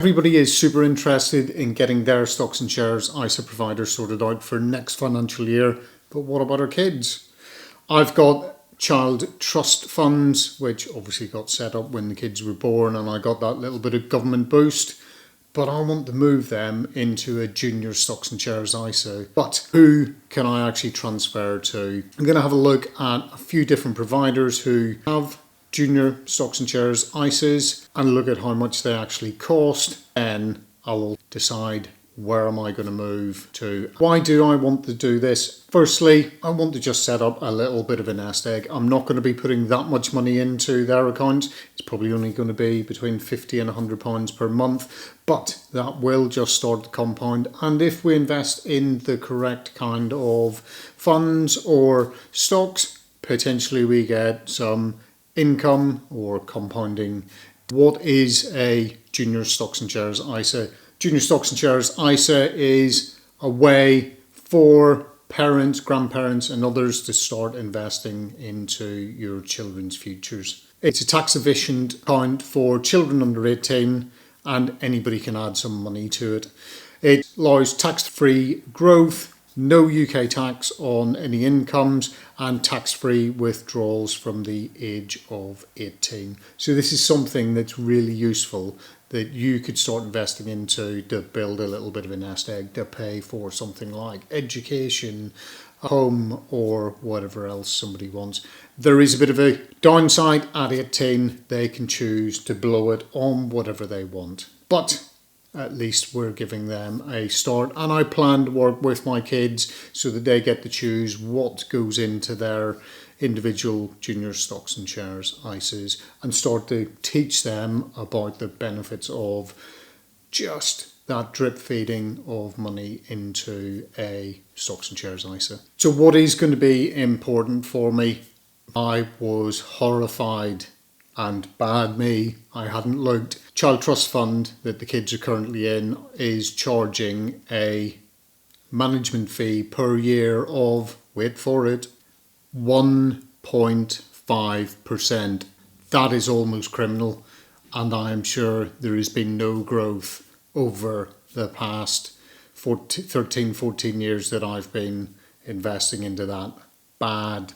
Everybody is super interested in getting their stocks and shares ISA provider sorted out for next financial year, but what about our kids? I've got child trust funds, which obviously got set up when the kids were born, and I got that little bit of government boost, but I want to move them into a junior stocks and shares ISA. But who can I actually transfer to? I'm going to have a look at a few different providers who have junior stocks and shares ISAs and look at how much they actually cost, and I will decide where am I going to move to. Why do I want to do this? Firstly, I want to just set up a little bit of a nest egg. I'm not going to be putting that much money into their account. It's probably only going to be between £50 and £100 per month, but that will just start to compound. And if we invest in the correct kind of funds or stocks, potentially we get some income or compounding. What is a junior stocks and shares ISA? Junior stocks and shares ISA is a way for parents, grandparents and others to start investing into your children's futures. It's a tax efficient account for children under 18 and anybody can add some money to it. It allows tax-free growth, no UK tax on any incomes, and tax-free withdrawals from the age of 18. So this is something that's really useful that you could start investing into to build a little bit of a nest egg to pay for something like education, home, or whatever else somebody wants. There is a bit of a downside. At 18, they can choose to blow it on whatever they want. But at least we're giving them a start, and I plan to work with my kids so that they get to choose what goes into their individual junior stocks and shares ISAs and start to teach them about the benefits of just that drip feeding of money into a stocks and shares ISA. So what is going to be important for me? I was horrified, and bad me, I hadn't looked. Child trust fund that the kids are currently in is charging a management fee per year of, wait for it, 1.5%. That is almost criminal, and I am sure there has been no growth over the past 13-14 years that I've been investing into that. Bad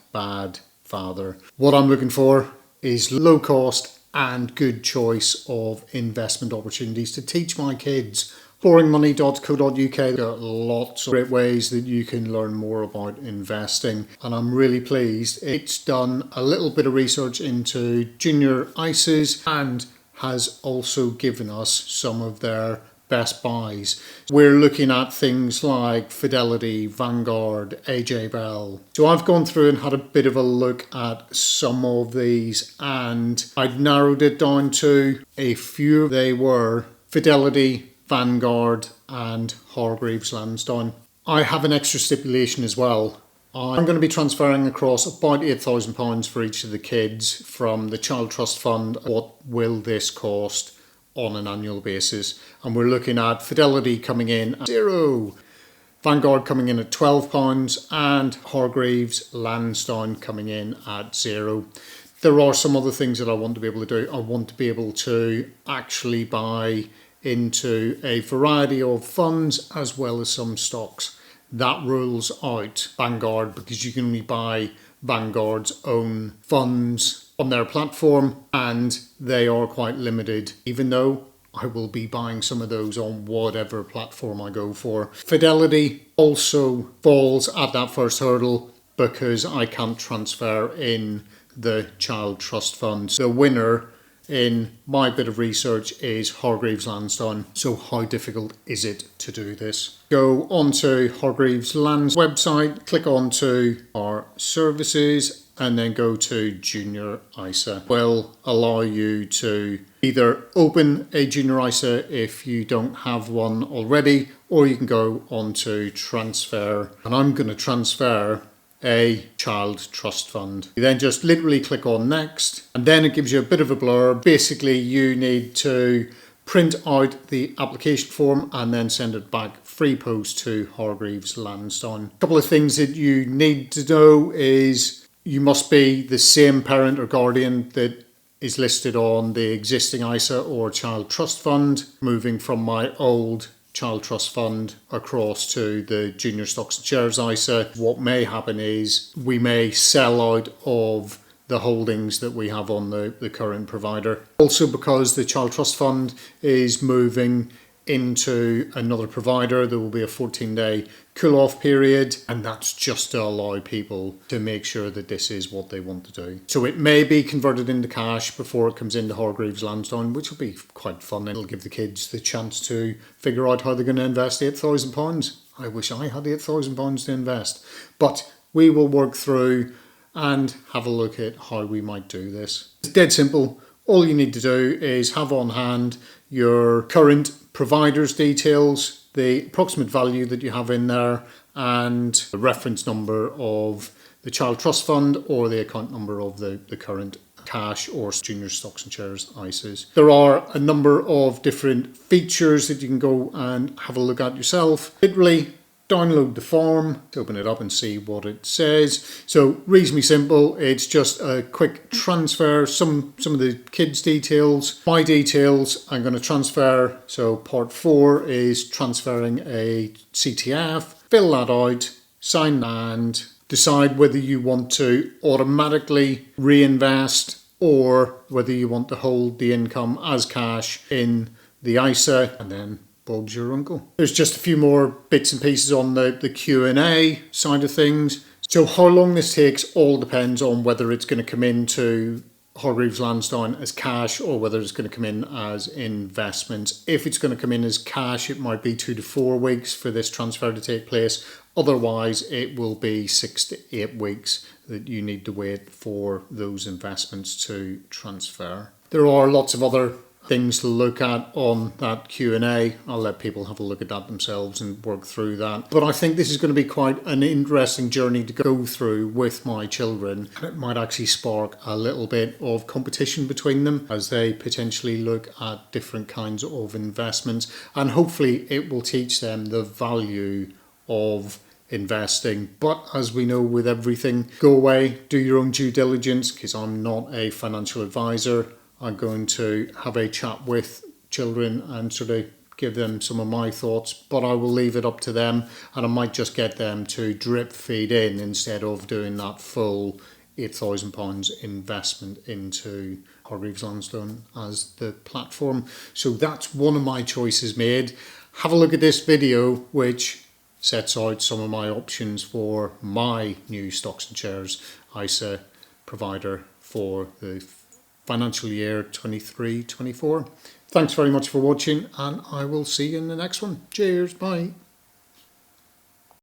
father. What I'm looking for is low cost and good choice of investment opportunities to teach my kids. Boringmoney.co.uk, there are lots of great ways that you can learn more about investing, and I'm really pleased it's done a little bit of research into junior ISAs and has also given us some of their best buys. We're looking at things like Fidelity, Vanguard, AJ Bell. So I've gone through and had a bit of a look at some of these, and I've narrowed it down to a few. They were Fidelity, Vanguard and Hargreaves Lansdowne. I have an extra stipulation as well. I'm going to be transferring across about £8,000 for each of the kids from the Child Trust Fund. What will this cost on an annual basis? And we're looking at Fidelity coming in at £0, Vanguard coming in at £12 and Hargreaves Lansdowne coming in at £0. There are some other things that I want to be able to do. I want to be able to actually buy into a variety of funds as well as some stocks. That rules out Vanguard because you can only buy Vanguard's own funds on their platform, and they are quite limited, even though I will be buying some of those on whatever platform I go for. Fidelity also falls at that first hurdle because I can't transfer in the Child Trust Fund. The winner in my bit of research is Hargreaves Lansdowne. So how difficult is it to do this? Go onto Hargreaves Lansdowne's website, click onto our services, and then go to Junior ISA. Will allow you to either open a Junior ISA if you don't have one already, or you can go onto transfer, and I'm going to transfer a child trust fund. You then just literally click on next, and then it gives you a bit of a blurb. Basically, you need to print out the application form and then send it back free post to Hargreaves Lansdowne. A couple of things that you need to know is you must be the same parent or guardian that is listed on the existing ISA or child trust fund, moving from my old child trust fund across to the Junior Stocks and Shares ISA. What may happen is we may sell out of the holdings that we have on the current provider. Also, because the child trust fund is moving into another provider, there will be a 14-day cool-off period, and that's just to allow people to make sure that this is what they want to do. So it may be converted into cash before it comes into Hargreaves Lansdowne, which will be quite fun. It'll give the kids the chance to figure out how they're going to invest £8,000. I wish I had £8,000 to invest, but we will work through and have a look at how we might do this. It's dead simple. All you need to do is have on hand your current provider's details, the approximate value that you have in there, and the reference number of the child trust fund or the account number of the current cash or Junior Stocks and Shares ISAs. There are a number of different features that you can go and have a look at yourself. Literally, download the form, open it up and see what it says. So reasonably simple. It's just a quick transfer, some of the kids' details. My details I'm going to transfer. So part 4 is transferring a CTF. Fill that out, sign and decide whether you want to automatically reinvest or whether you want to hold the income as cash in the ISA, and then Bob's your uncle. There's just a few more bits and pieces on the Q&A side of things. So how long this takes all depends on whether it's going to come into Hargreaves Lansdowne as cash or whether it's going to come in as investments. If it's going to come in as cash, it might be 2 to 4 weeks for this transfer to take place. Otherwise, it will be 6 to 8 weeks that you need to wait for those investments to transfer. There are lots of other things to look at on that Q&A. I'll let people have a look at that themselves and work through that. But I think this is going to be quite an interesting journey to go through with my children. And it might actually spark a little bit of competition between them as they potentially look at different kinds of investments. And hopefully it will teach them the value of investing. But as we know with everything, go away, do your own due diligence, because I'm not a financial advisor. I'm going to have a chat with children and sort of give them some of my thoughts, but I will leave it up to them, and I might just get them to drip feed in instead of doing that full £8,000 investment into Hargreaves Lansdowne as the platform. So that's one of my choices made. Have a look at this video, which sets out some of my options for my new Stocks and Shares ISA provider for the financial year 23-24. Thanks very much for watching, and I will see you in the next one. Cheers, bye.